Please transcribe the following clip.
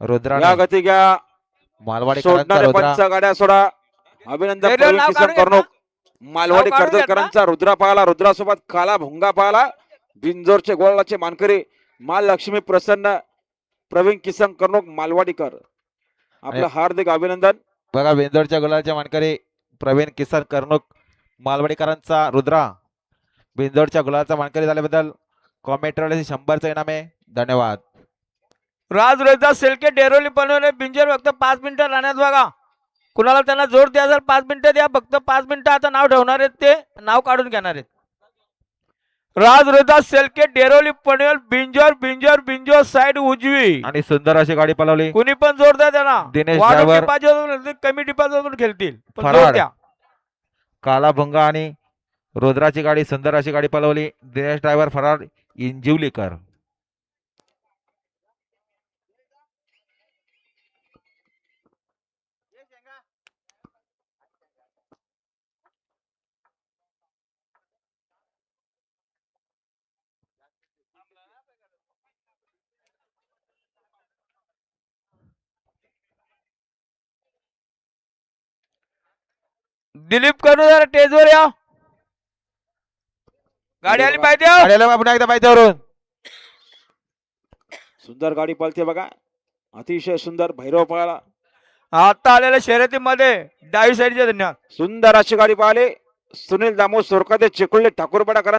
रुद्राने या गती घ्या. मालवाडीकरांचा सोडणारे रुद्रा. पंच गाड्या सोडा. अभिनंदन नाव प्रवीण काढून किसन घेतला? कर्णक. मालवाडी नाव काढून कर्जतकरांचा रुद्रा पाहला. रुद्रासोबत काला भुंगा पाहला. बिंजोरचे गोळाचे मानकरी महालक्ष्मी प्रसन्न प्रवीण किसन कर्णक मालवाडीकर. आपलं हार्दिक अभिनंदन. बघा बिंदोडच्या गुलालच्या मानकरी प्रवीण किसन कर्णक मालवाडीकरांचा रुद्रा बिंदोडच्या गुलालचा मानकरी झाल्याबद्दल कॉमेंट्रीवाल्याचे 100चं इनाम आहे. धन्यवाद. राज रोहिदास शेळके डेरोली पनवेल बिंजर फक्त 5 मिनिटं राहण्यात बघा. कुणाला त्यांना जोर द्या जर 5 मिनिटं द्या. फक्त 5 मिनिटं आता नाव ठेवणार आहेत ते नाव काढून घेणार आहेत. राज रोहिदास शेळके डेरोली पनवेल बिंजर बिंजर बिंजर साइड उजवी. आणि सुंदर अशी गाडी पळवली. कुणी पण जोर द्या त्यांना. दिनेश वाढून ड्रायव्हर टिपाजवळून कमी टिपाजवळून खेळतील पण जोर फराड. द्या. काला भुंगा आणि रुद्राची गाडी सुंदर अशी गाडी पळवली. दिनेश ड्रायव्हर फरार इंजिवलीकर. दिलीप करू जरा टेजवर या. गाडी आली पाहिजे. गाडीला पुन्हा एकदा पायथ्यावरून. सुंदर गाडी पळते बघा. अतिशय सुंदर भैरव पळाला. आता आलेल्या शर्यतीमध्ये डावी साईडचे धन्यवाद. सुंदर अशी गाडी पाहिली. सुनील दामोद सोरकाते चिकुळे ठाकूरपाडा